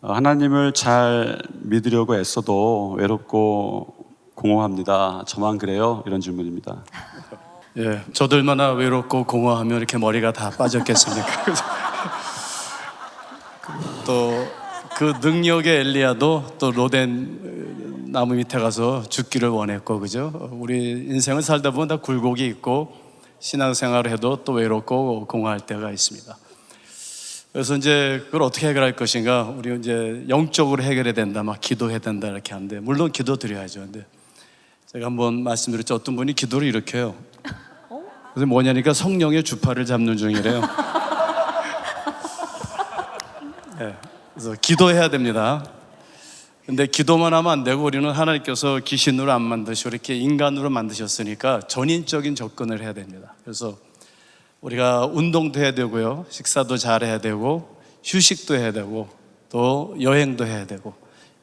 하나님을 잘 믿으려고 애써도 외롭고 공허합니다. 저만 그래요? 이런 질문입니다. 예, 저도 얼마나 외롭고 공허하면 이렇게 머리가 다 빠졌겠습니까? 또 그 능력의 엘리야도 또 로덴 나무 밑에 가서 죽기를 원했고, 그죠? 우리 인생을 살다 보면 다 굴곡이 있고 신앙생활을 해도 또 외롭고 공허할 때가 있습니다. 그래서 이제 그걸 어떻게 해결할 것인가? 우리 이제 영적으로 해결해야 된다, 막 기도해야 된다 이렇게 하는데, 물론 기도 드려야죠. 근데 제가 한번 말씀드렸죠. 어떤 분이 기도를 이렇게 해요. 그래서 뭐냐니까 성령의 주파를 잡는 중이래요. 네, 그래서 기도해야 됩니다. 근데 기도만 하면 안 되고, 우리는 하나님께서 귀신으로 안 만드시고 이렇게 인간으로 만드셨으니까 전인적인 접근을 해야 됩니다. 그래서 우리가 운동도 해야 되고요, 식사도 잘 해야 되고, 휴식도 해야 되고, 또 여행도 해야 되고,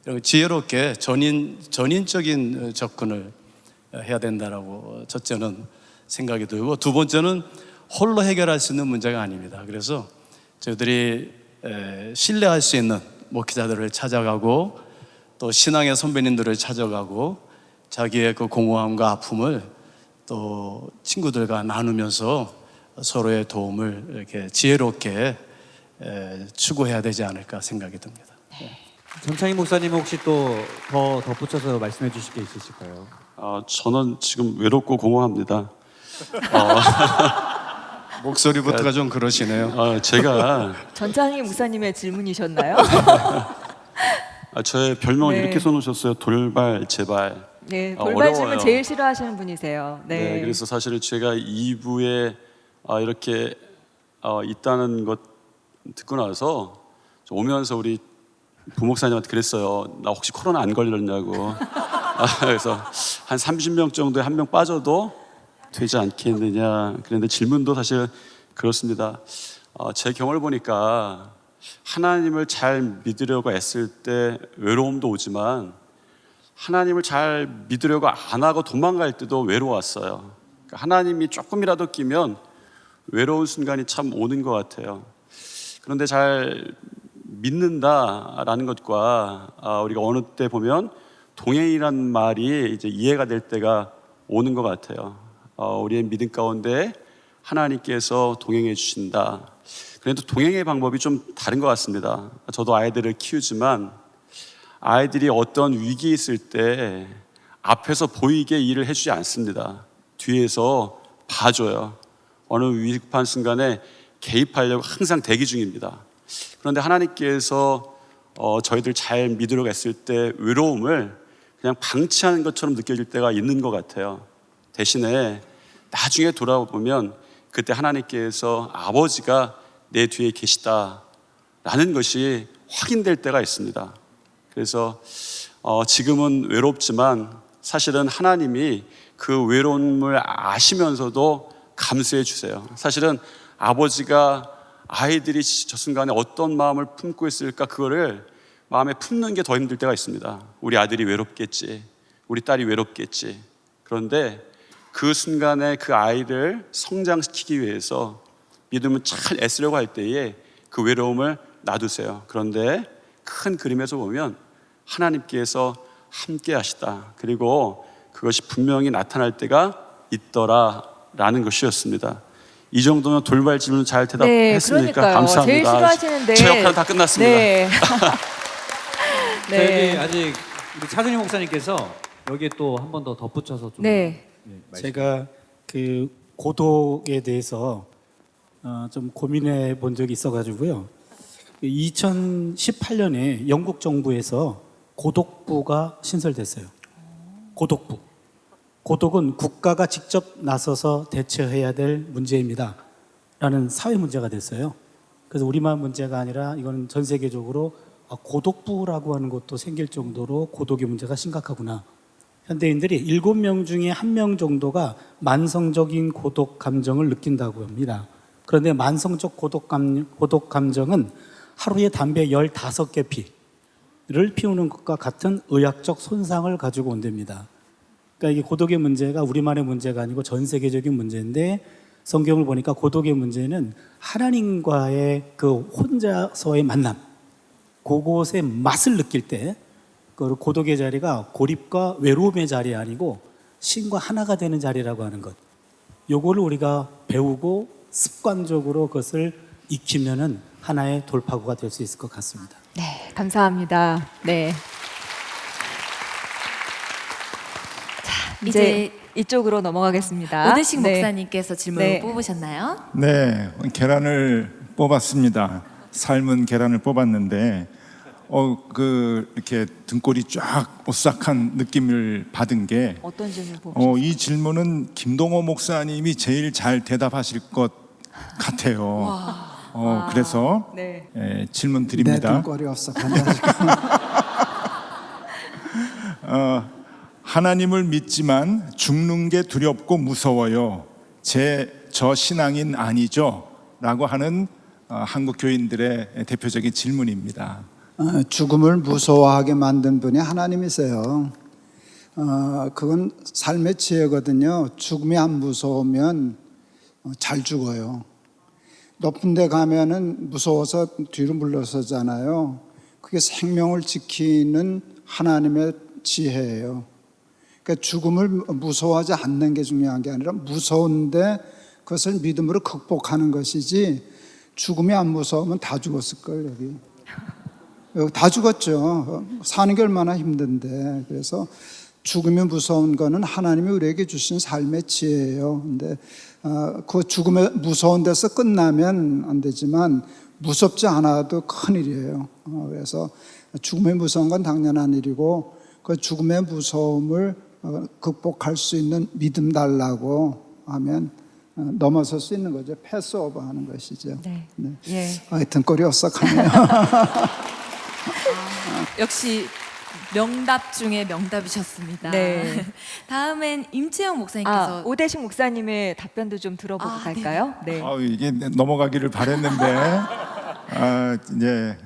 이런 지혜롭게 전인적인 접근을 해야 된다라고 첫째는 생각이 들고, 두 번째는 홀로 해결할 수 있는 문제가 아닙니다. 그래서 저희들이 신뢰할 수 있는 목회자들을 찾아가고, 또 신앙의 선배님들을 찾아가고, 자기의 그 공허함과 아픔을 또 친구들과 나누면서 서로의 도움을 이렇게 지혜롭게 추구해야 되지 않을까 생각이 듭니다. 전창희 목사님 혹시 또 더 덧붙여서 말씀해 주실 게 있으실까요? 저는 지금 외롭고 공허합니다. 목소리부터가 좀 그러시네요. 제가 전창희 목사님의 질문이셨나요? 저의 별명을 네. 이렇게 써놓으셨어요. 돌발, 제발. 네, 돌발 질문 어려워요. 제일 싫어하시는 분이세요. 네. 그래서 사실 제가 2부에 이렇게 있다는 것 듣고 나서 오면서 우리 부목사님한테 그랬어요. 나 혹시 코로나 안 걸렸냐고. 그래서 한 30명 정도에 한 명 빠져도 되지 않겠느냐. 그런데 질문도 사실 그렇습니다. 제 경험을 보니까 하나님을 잘 믿으려고 애쓸 때 외로움도 오지만, 하나님을 잘 믿으려고 안 하고 도망갈 때도 외로웠어요. 그러니까 하나님이 조금이라도 끼면 외로운 순간이 참 오는 것 같아요. 그런데 잘 믿는다라는 것과 우리가 어느 때 보면 동행이란 말이 이제 이해가 될 때가 오는 것 같아요. 우리의 믿음 가운데 하나님께서 동행해 주신다. 그래도 동행의 방법이 좀 다른 것 같습니다. 저도 아이들을 키우지만 아이들이 어떤 위기에 있을 때 앞에서 보이게 일을 해주지 않습니다. 뒤에서 봐줘요. 어느 위급한 순간에 개입하려고 항상 대기 중입니다. 그런데 하나님께서 저희들 잘 믿으려고 했을 때 외로움을 그냥 방치하는 것처럼 느껴질 때가 있는 것 같아요. 대신에 나중에 돌아보면 그때 하나님께서 아버지가 내 뒤에 계시다라는 것이 확인될 때가 있습니다. 그래서 지금은 외롭지만 사실은 하나님이 그 외로움을 아시면서도 감수해 주세요. 사실은 아버지가 아이들이 저 순간에 어떤 마음을 품고 있을까, 그거를 마음에 품는 게 더 힘들 때가 있습니다. 우리 아들이 외롭겠지, 우리 딸이 외롭겠지. 그런데 그 순간에 그 아이를 성장시키기 위해서 믿음을 잘 애쓰려고 할 때에 그 외로움을 놔두세요. 그런데 큰 그림에서 보면 하나님께서 함께 하시다, 그리고 그것이 분명히 나타날 때가 있더라라는 것이었습니다. 이 정도면 돌발 질문 잘 대답했으니까 그러니까요. 감사합니다. 제일 싫어하시는데 제 역할은 다 끝났습니다. 네. 저희 아직 우리 차준희 목사님께서 여기에 또 한 번 더 덧붙여서 좀 네. 제가 그 고독에 대해서 좀 고민해 본 적이 있어가지고요. 2018년에 영국 정부에서 고독부가 신설됐어요. 고독부. 고독은 국가가 직접 나서서 대처해야 될 문제입니다 라는 사회 문제가 됐어요. 그래서 우리만 문제가 아니라 이거는 전 세계적으로 고독부라고 하는 것도 생길 정도로 고독의 문제가 심각하구나. 현대인들이 7명 중에 1명 정도가 만성적인 고독 감정을 느낀다고 합니다. 그런데 만성적 고독 감정은 하루에 담배 15개 피를 피우는 것과 같은 의학적 손상을 가지고 온답니다. 그러니까 이게 고독의 문제가 우리만의 문제가 아니고 전 세계적인 문제인데, 성경을 보니까 고독의 문제는 하나님과의 그 혼자서의 만남, 그곳의 맛을 느낄 때 그 고독의 자리가 고립과 외로움의 자리 아니고 신과 하나가 되는 자리라고 하는 것. 요거를 우리가 배우고 습관적으로 그것을 익히면은 하나의 돌파구가 될 수 있을 것 같습니다. 네, 감사합니다. 네. 자, 이제 이쪽으로 넘어가겠습니다. 오대식 네. 목사님께서 질문을 네. 뽑으셨나요? 네, 계란을 뽑았습니다. 삶은 계란을 뽑았는데, 이렇게 등골이 쫙 오싹한 느낌을 받은 게, 어떤 질문 뽑으셨어요? 이 질문은 김동호 목사님이 제일 잘 대답하실 것 같아요. 그래서 네. 질문 내 드립니다. 등골이 없어간다. 하나님을 믿지만 죽는 게 두렵고 무서워요. 저 신앙인 아니죠? 라고 하는 한국 교인들의 대표적인 질문입니다. 죽음을 무서워하게 만든 분이 하나님이세요. 그건 삶의 지혜거든요. 죽음이 안 무서우면 잘 죽어요. 높은 데 가면은 무서워서 뒤로 물러서잖아요. 그게 생명을 지키는 하나님의 지혜예요. 그러니까 죽음을 무서워하지 않는 게 중요한 게 아니라 무서운데 그것을 믿음으로 극복하는 것이지, 죽음이 안 무서우면 다 죽었을걸. 여기 다 죽었죠. 사는 게 얼마나 힘든데. 그래서 죽음이 무서운 거는 하나님이 우리에게 주신 삶의 지혜예요. 근데 그 죽음에 무서운 데서 끝나면 안 되지만 무섭지 않아도 큰일이에요. 그래서 죽음이 무서운 건 당연한 일이고, 그 죽음의 무서움을 극복할 수 있는 믿음 달라고 하면 넘어설 수 있는 거죠. 패스오버 하는 것이죠. 네. 네. 예. 하여튼 꼴이 오싹하네요. 역시 명답 중에 명답이셨습니다. 네. 다음엔 임채영 목사님께서 오대식 목사님의 답변도 좀 들어보고 갈까요? 네. 이게 넘어가기를 바랬는데, 이제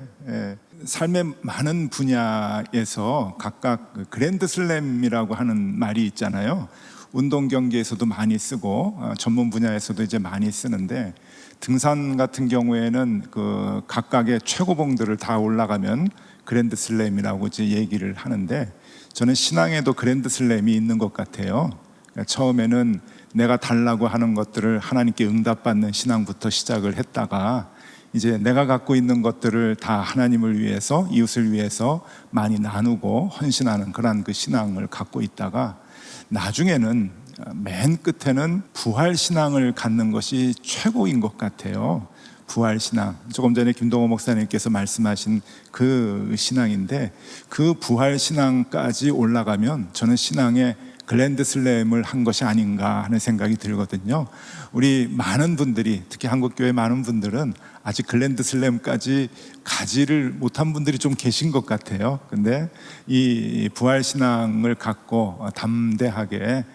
삶의 많은 분야에서 각각 그랜드 슬램이라고 하는 말이 있잖아요. 운동 경기에서도 많이 쓰고 전문 분야에서도 이제 많이 쓰는데, 등산 같은 경우에는 그 각각의 최고봉들을 다 올라가면 그랜드 슬램이라고 이제 얘기를 하는데, 저는 신앙에도 그랜드 슬램이 있는 것 같아요. 그러니까 처음에는 내가 달라고 하는 것들을 하나님께 응답받는 신앙부터 시작을 했다가, 이제 내가 갖고 있는 것들을 다 하나님을 위해서, 이웃을 위해서 많이 나누고 헌신하는 그런 그 신앙을 갖고 있다가, 나중에는 맨 끝에는 부활 신앙을 갖는 것이 최고인 것 같아요. 부활 신앙, 조금 전에 김동호 목사님께서 말씀하신 그 신앙인데, 그 부활 신앙까지 올라가면 저는 신앙의 글랜드 슬램을 한 것이 아닌가 하는 생각이 들거든요. 우리 많은 분들이, 특히 한국교회 많은 분들은 아직 글랜드 슬램까지 가지를 못한 분들이 좀 계신 것 같아요. 근데 이 부활 신앙을 갖고 담대하게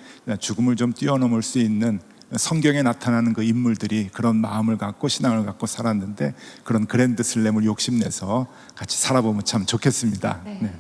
죽음을 좀 뛰어넘을 수 있는, 성경에 나타나는 그 인물들이 그런 마음을 갖고 신앙을 갖고 살았는데, 그런 그랜드 슬램을 욕심내서 같이 살아보면 참 좋겠습니다. 네. 네.